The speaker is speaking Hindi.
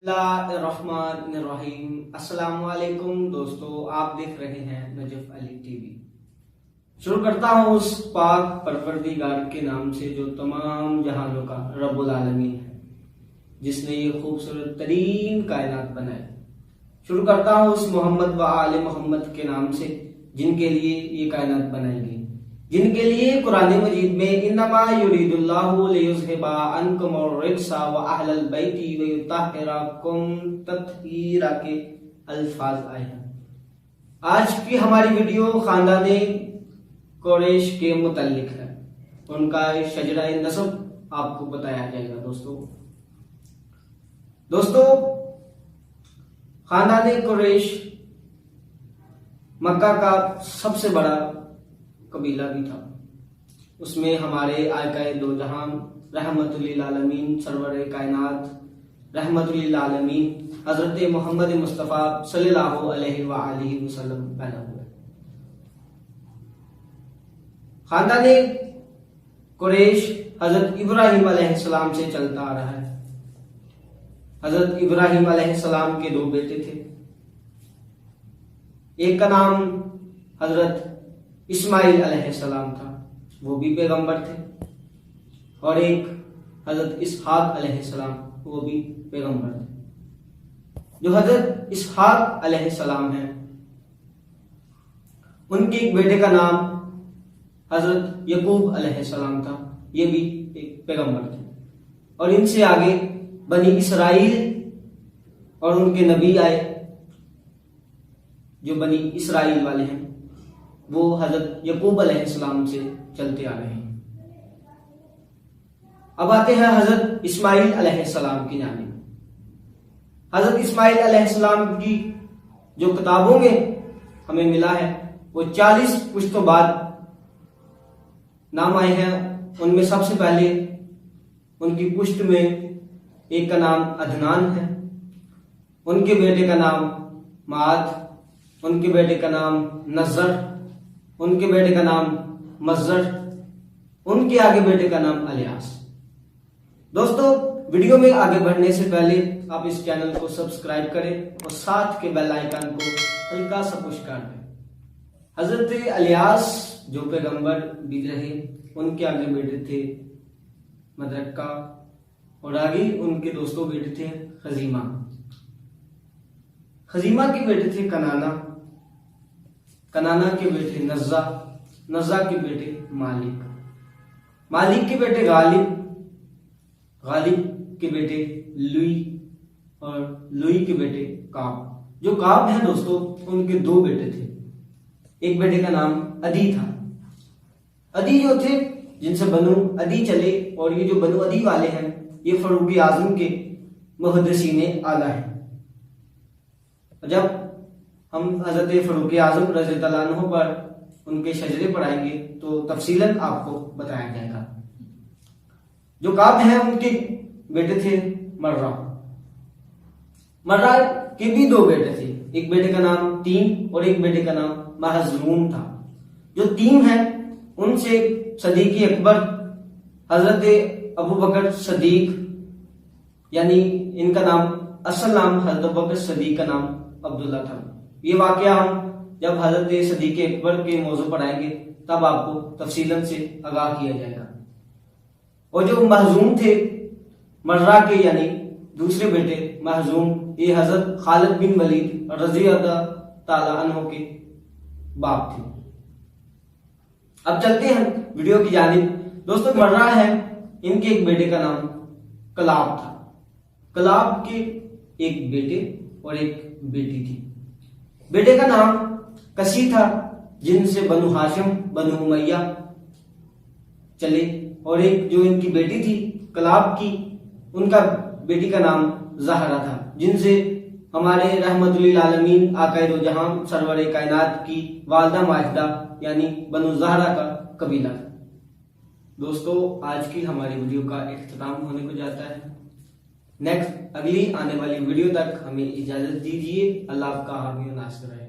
बिस्मिल्लाहिर्रहमानिर्रहीम। अस्सलाम वालेकुम दोस्तों, आप देख रहे हैं नजफ अली टीवी। शुरू करता हूँ उस पाक परवरदिगार के नाम से जो तमाम जहानों का रब्बुल आलमीन है, जिसने ये खूबसूरत तरीन कायनात बनाई। शुरू करता हूँ उस मोहम्मद व आले मोहम्मद के नाम से जिनके लिए ये कायनात बनाई गई, जिनके लिए कुरान मजीद में इन्नमा युरीदुल्लाहु लियुज़हिबा अन्कुम अर्रिज्सा व अहलल बैति व युतहिराकुम तत्हीरा के अल्फाज आए हैं। आज की हमारी वीडियो खानदाने कुरैश के मुतल्लिक है। उनका शजरा नसब आपको बताया जाएगा। दोस्तों खानदाने कुरैश मक्का का सबसे बड़ा कबीला भी था। उसमें हमारे आकाए दो जहां रहमतुल लिल आलमीन सरवर कायनात रहमतुल आलमीन हजरत मोहम्मद मुस्तफ़ा सल्लल्लाहु अलैहि वसल्लम पैदा हुए। खानदाने कुरैश हजरत इब्राहिम अलैहिस्सलाम से चलता आ रहा है। हजरत इब्राहिम अलैहिस्सलाम के दो बेटे थे। एक का नाम हजरत इस्माइल अलैहिस्सलाम था, वो भी पैगंबर थे, और एक हजरत इसहाक अलैहिस्सलाम, वो भी पैगंबर थे। जो हजरत इसहाक अलैहिस्सलाम हैं, उनके एक बेटे का नाम हजरत यकूब अलैहिस्सलाम था, ये भी एक पैगंबर थे। और इनसे आगे बनी इसराइल और उनके नबी आए। जो बनी इसराइल वाले हैं वो हजरत यकूब अलैहिस्सलाम से चलते आ रहे हैं। अब आते हैं हजरत इस्माइल अलैहिस्सलाम की जानिब। हजरत इस्माइल अलैहिस्सलाम की जो किताबों में हमें मिला है वो 40 पुश्तों बाद नाम आए हैं। उनमें सबसे पहले उनकी पुश्त में एक का नाम अदनान है, उनके बेटे का नाम माद, उनके बेटे का नाम नजर, उनके बेटे का नाम मजर, उनके आगे बेटे का नाम अलियास। दोस्तों वीडियो में आगे बढ़ने से पहले आप इस चैनल को सब्सक्राइब करें और साथ के बेल आइकन को हल्का सा पुश कर दें। हजरत अलियास जो पैगंबर भी रहे, उनके आगे बेटे थे मदरक्का, और आगे उनके दोस्तों बेटे थे खजीमा। खजीमा के बेटे थे कनाना, कनाना के बेटे नज्जा, नज्जा के बेटे मालिक, मालिक के बेटे गालिब, गालिब के बेटे लुई, और लुई के बेटे काब। जो काब है दोस्तों, उनके दो बेटे थे। एक बेटे का नाम अदी था। अदी जो थे, जिनसे बनु अदी चले, और ये जो बनु अदी वाले हैं ये फरूक आजम के मुहद्दिसीने आला हैं। जब हम हजरत फरूक आजम रज़ियल्लाहु अन्हु पर उनके शजरे पढ़ाएंगे तो तफसीलन आपको बताया जाएगा। जो काब हैं उनके बेटे थे मर्रा। मर्रा के भी दो बेटे थे। एक बेटे का नाम तीन और एक बेटे का नाम महजूम था। जो तीन है उनसे सदीक अकबर हजरत अबू बकर सदीक, यानी इनका नाम असल नाम हजरत अबू बकर सदीक का नाम अब्दुल्ला था। ये वाकया हम जब हजरत सदीक अकबर के मौजू पढ़ाएंगे तब आपको तफसीलन से आगाह किया जाएगा। और जो महजूम थे मर्रा के, यानी दूसरे बेटे महजूम, ये हजरत खालिद बिन वलीद रज़ियल्लाहु ताला अन्हु के बाप थे। अब चलते हैं वीडियो की जानिब। दोस्तों मर्रा है, इनके एक बेटे का नाम कलाब था। कलाब के एक बेटे और एक बेटी थी। बेटे का नाम कसी था, जिनसे बनु हाशिम बनु उमैया चले, और एक जो इनकी बेटी थी कलाब की, उनका बेटी का नाम ज़हरा था, जिनसे हमारे रहमतुल आलमीन आकाए दो जहां सरवर कायनात की वालदा माजिदा यानी बनु ज़हरा का कबीला था। दोस्तों आज की हमारी वीडियो का इख्तिताम होने को जाता है। नेक्स्ट अगली आने वाली वीडियो तक हमें इजाजत दीजिए। अल्लाह आपका हामी नासिर है।